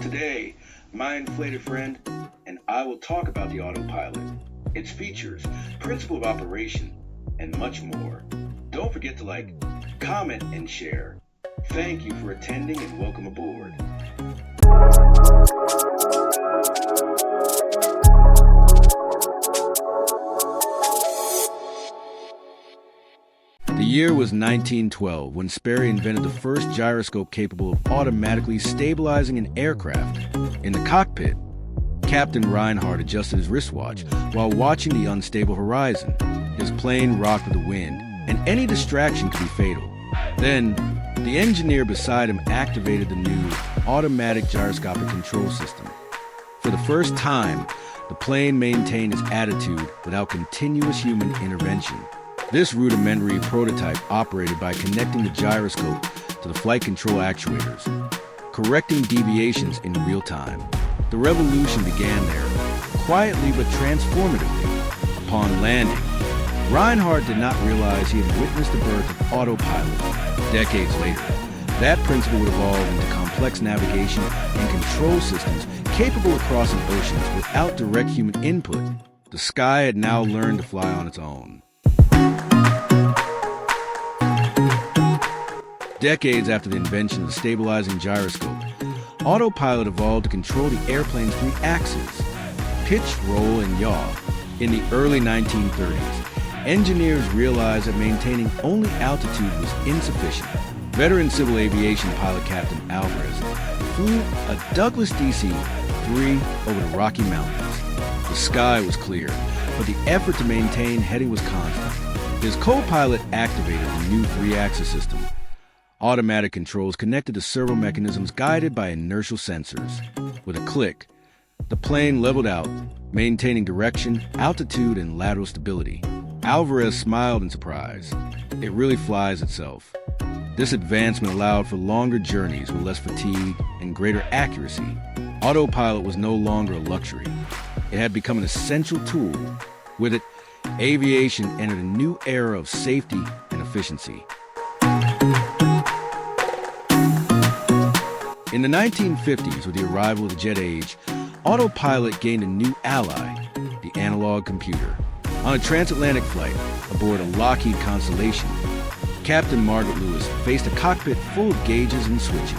Today, my inflated friend and I will talk about the autopilot, its features, principle of operation, and much more. Don't forget to like, comment, and share. Thank you for attending and welcome aboard. The year was 1912 when Sperry invented the first gyroscope capable of automatically stabilizing an aircraft. In the cockpit, Captain Reinhardt adjusted his wristwatch while watching the unstable horizon. His plane rocked with the wind, and any distraction could be fatal. Then, the engineer beside him activated the new automatic gyroscopic control system. For the first time, the plane maintained its attitude without continuous human intervention. This rudimentary prototype operated by connecting the gyroscope to the flight control actuators, correcting deviations in real time. The revolution began there, quietly but transformatively. Upon landing, Reinhardt did not realize he had witnessed the birth of autopilot. Decades later, that principle would evolve into complex navigation and control systems capable of crossing oceans without direct human input. The sky had now learned to fly on its own. Decades after the invention of the stabilizing gyroscope, autopilot evolved to control the airplane's three axes: pitch, roll, and yaw. In the early 1930s, engineers realized that maintaining only altitude was insufficient. Veteran civil aviation pilot Captain Alvarez flew a Douglas DC-3 over the Rocky Mountains. The sky was clear, but the effort to maintain heading was constant. His co-pilot activated the new three-axis system. Automatic controls connected to servo mechanisms guided by inertial sensors. With a click, the plane leveled out, maintaining direction, altitude, and lateral stability. Alvarez smiled in surprise. It really flies itself. This advancement allowed for longer journeys with less fatigue and greater accuracy. Autopilot was no longer a luxury. It had become an essential tool. With it, aviation entered a new era of safety and efficiency. In the 1950s, with the arrival of the jet age, autopilot gained a new ally, the analog computer. On a transatlantic flight aboard a Lockheed Constellation, Captain Margaret Lewis faced a cockpit full of gauges and switches.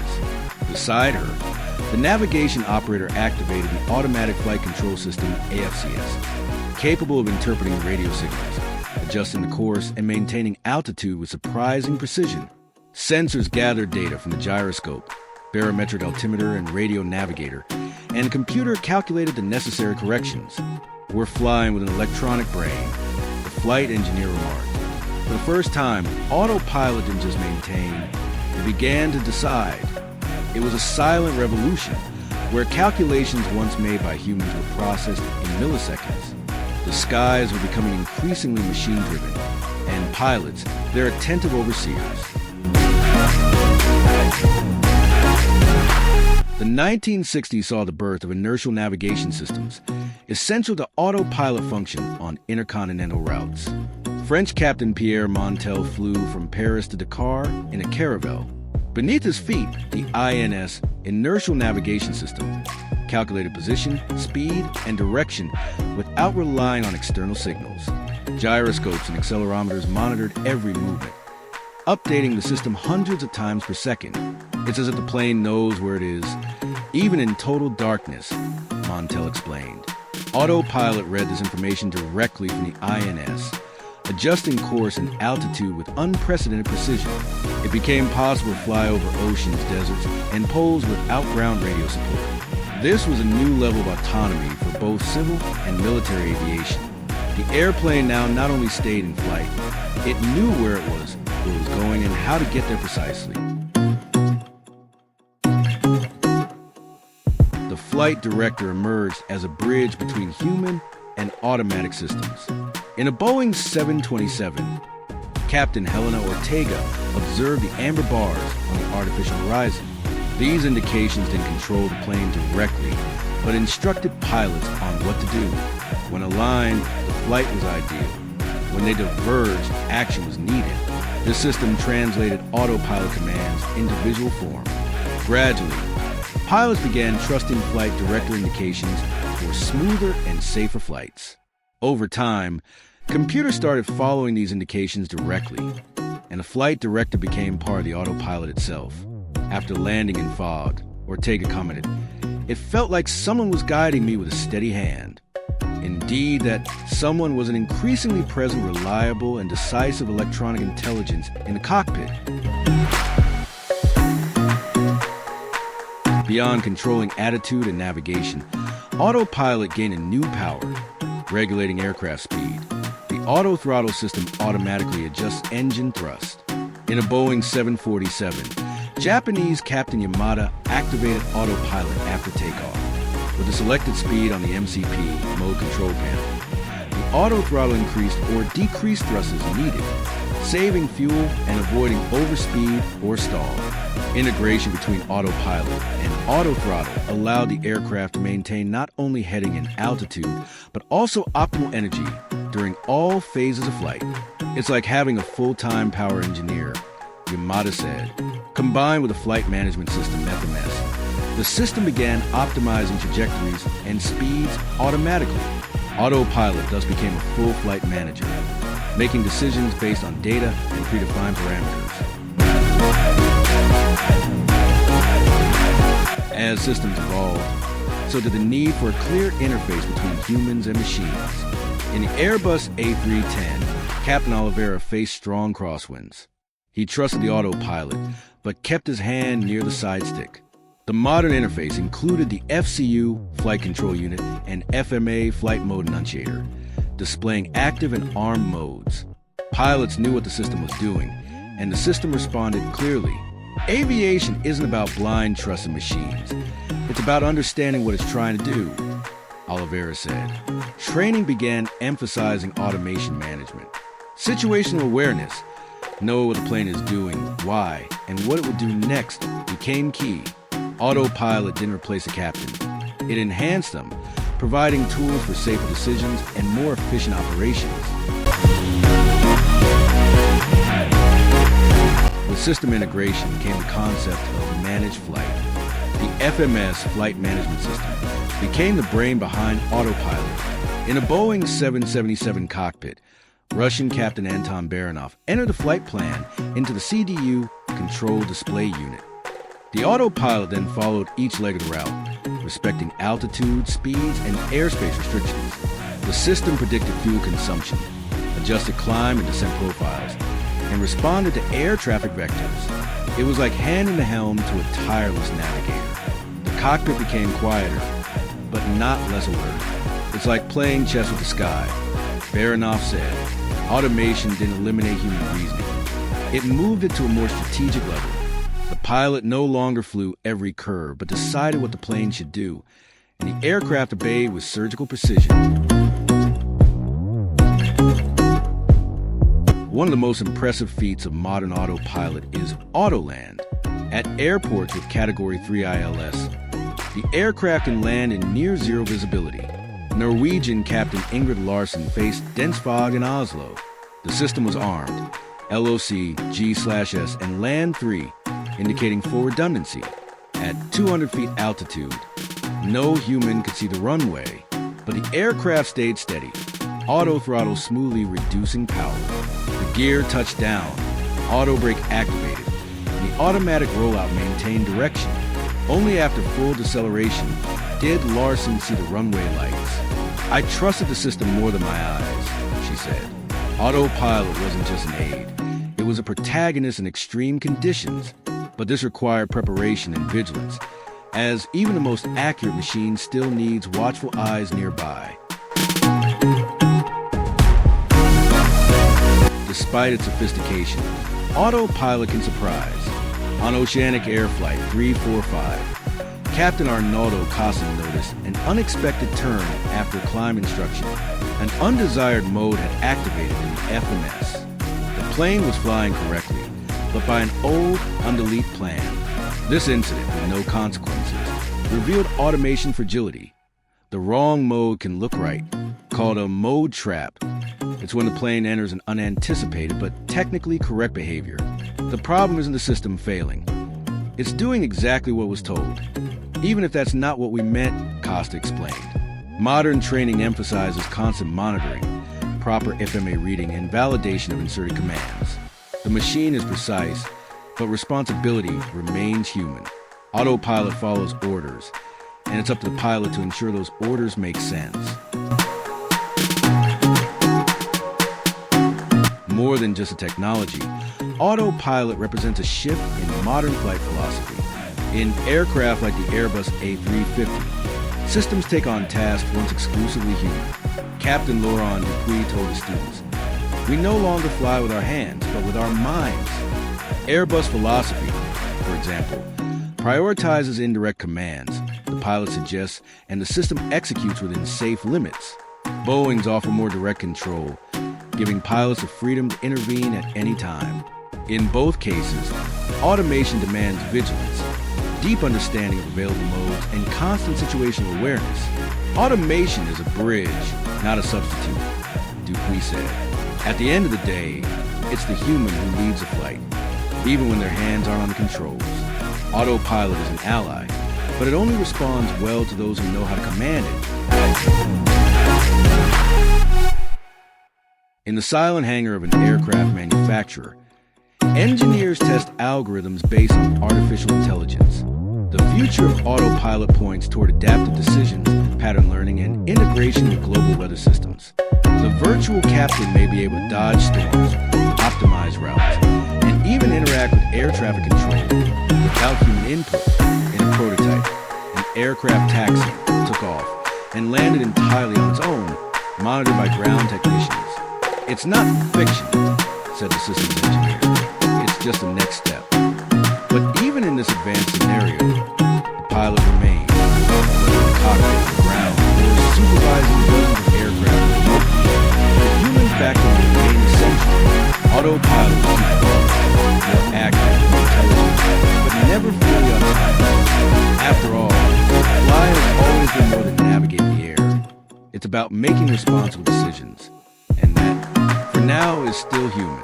Beside her, the navigation operator activated the Automatic Flight Control System, AFCS, capable of interpreting radio signals, adjusting the course, and maintaining altitude with surprising precision. Sensors gathered data from the gyroscope, barometric altimeter, and radio navigator, and the computer calculated the necessary corrections. "We're flying with an electronic brain," the flight engineer remarked. For the first time, autopilot didn't just maintain, it began to decide. It was a silent revolution, where calculations once made by humans were processed in milliseconds. The skies were becoming increasingly machine-driven, and pilots, their attentive overseers. The 1960s saw the birth of inertial navigation systems, essential to autopilot function on intercontinental routes. French Captain Pierre Montel flew from Paris to Dakar in a Caravelle. Beneath his feet, the INS Inertial Navigation System calculated position, speed, and direction without relying on external signals. Gyroscopes and accelerometers monitored every movement, updating the system hundreds of times per second. "It's as if the plane knows where it is, even in total darkness," Montel explained. Autopilot read this information directly from the INS, adjusting course and altitude with unprecedented precision. It became possible to fly over oceans, deserts, and poles without ground radio support. This was a new level of autonomy for both civil and military aviation. The airplane now not only stayed in flight, it knew where it was going, and how to get there precisely. The flight director emerged as a bridge between human and automatic systems. In a Boeing 727, Captain Helena Ortega observed the amber bars on the artificial horizon. These indications didn't control the plane directly, but instructed pilots on what to do. When aligned, the flight was ideal. When they diverged, action was needed. This system translated autopilot commands into visual form. Gradually, Pilots began trusting flight director indications for smoother and safer flights. Over time, computers started following these indications directly, and the flight director became part of the autopilot itself. After landing in fog, Ortega commented, "It felt like someone was guiding me with a steady hand." Indeed, that someone was an increasingly present, reliable, and decisive electronic intelligence in the cockpit. Beyond controlling attitude and navigation, Autopilot gained a new power, regulating aircraft speed. The auto throttle system automatically adjusts engine thrust. In a Boeing 747, Japanese Captain Yamada activated Autopilot after takeoff. With the selected speed on the MCP mode control panel, the auto throttle increased or decreased thrust as needed, saving fuel and avoiding overspeed or stall. Integration between Autopilot and auto throttle allowed the aircraft to maintain not only heading and altitude, but also optimal energy during all phases of flight. "It's like having a full-time power engineer," Yamada said. Combined with a flight management system, FMS, the system began optimizing trajectories and speeds automatically. Autopilot thus became a full flight manager, making decisions based on data and predefined parameters. As systems evolved, so did the need for a clear interface between humans and machines. In the Airbus A310, Captain Oliveira faced strong crosswinds. He trusted the autopilot, but kept his hand near the side stick. The modern interface included the FCU flight control unit and FMA flight mode enunciator, displaying active and armed modes. Pilots knew what the system was doing, and the system responded clearly. Aviation isn't about blind trust in machines. It's about understanding what it's trying to do, Oliveira said. Training began emphasizing automation management. Situational awareness, know what the plane is doing, why, and what it will do next became key. Autopilot didn't replace a captain. It enhanced them, providing tools for safer decisions and more efficient operations. With system integration came the concept of managed flight. The FMS flight management system became the brain behind Autopilot. In a Boeing 777 cockpit, Russian Captain Anton Baranov entered the flight plan into the CDU control display unit. The autopilot then followed each leg of the route, respecting altitude, speeds, and airspace restrictions. The system predicted fuel consumption, adjusted climb and descent profiles, and responded to air traffic vectors. It was like handing the helm to a tireless navigator. The cockpit became quieter, but not less alert. "It's like playing chess with the sky," Baranov said. Automation didn't eliminate human reasoning. It moved it to a more strategic level. The pilot no longer flew every curve, but decided what the plane should do, and the aircraft obeyed with surgical precision. One of the most impressive feats of modern autopilot is Autoland. At airports with Category 3 ILS, the aircraft can land in near-zero visibility. Norwegian Captain Ingrid Larsen faced dense fog in Oslo. The system was armed, LOC, G/S, and Land 3, indicating full redundancy. At 200 feet altitude, no human could see the runway, but the aircraft stayed steady, auto throttle smoothly reducing power. The gear touched down, auto brake activated, and the automatic rollout maintained direction. Only after full deceleration did Larsen see the runway lights. "I trusted the system more than my eyes," she said. Autopilot wasn't just an aid. It was a protagonist in extreme conditions, but this required preparation and vigilance, as even the most accurate machine still needs watchful eyes nearby. Despite its sophistication, Autopilot can surprise. On Oceanic Air Flight 345, Captain Arnaldo Costa noticed an unexpected turn after climb instruction. An undesired mode had activated in the FMS. The plane was flying correctly, but by an old, undelete plan. This incident, with no consequences, revealed automation fragility. The wrong mode can look right, called a mode trap. It's when the plane enters an unanticipated but technically correct behavior. The problem isn't the system failing. It's doing exactly what was told. Even if that's not what we meant, Costa explained. Modern training emphasizes constant monitoring, proper FMA reading, and validation of inserted commands. The machine is precise, but responsibility remains human. Autopilot follows orders, and it's up to the pilot to ensure those orders make sense. More than just a technology, autopilot represents a shift in modern flight philosophy. In aircraft like the Airbus A350, systems take on tasks once exclusively human. Captain Laurent Dupuis told his students, "We no longer fly with our hands, but with our minds." Airbus philosophy, for example, prioritizes indirect commands. The pilot suggests, and the system executes within safe limits. Boeing's offer more direct control, giving pilots the freedom to intervene at any time. In both cases, automation demands vigilance, deep understanding of available modes, and constant situational awareness. Automation is a bridge, not a substitute, Dupuis said. At the end of the day, it's the human who leads a flight, even when their hands aren't on the controls. Autopilot is an ally, but it only responds well to those who know how to command it. In the silent hangar of an aircraft manufacturer, engineers test algorithms based on artificial intelligence. The future of autopilot points toward adaptive decisions, pattern learning, and integration with global weather systems. The virtual captain may be able to dodge storms, optimize routes, and even interact with air traffic control without human input. In a prototype, an aircraft taxi took off and landed entirely on its own, monitored by ground technicians. "It's not fiction," said the systems engineer. "It's just the next step." But even in this advanced scenario, the pilot remains, whether in the cockpit, the ground, or supervising dozens of aircraft remotely. The human factor remains essential. Autopilot is more active, more intelligent, but never fully autonomous. After all, flying has always been more than navigating the air. It's about making responsible decisions, and that, for now, is still human.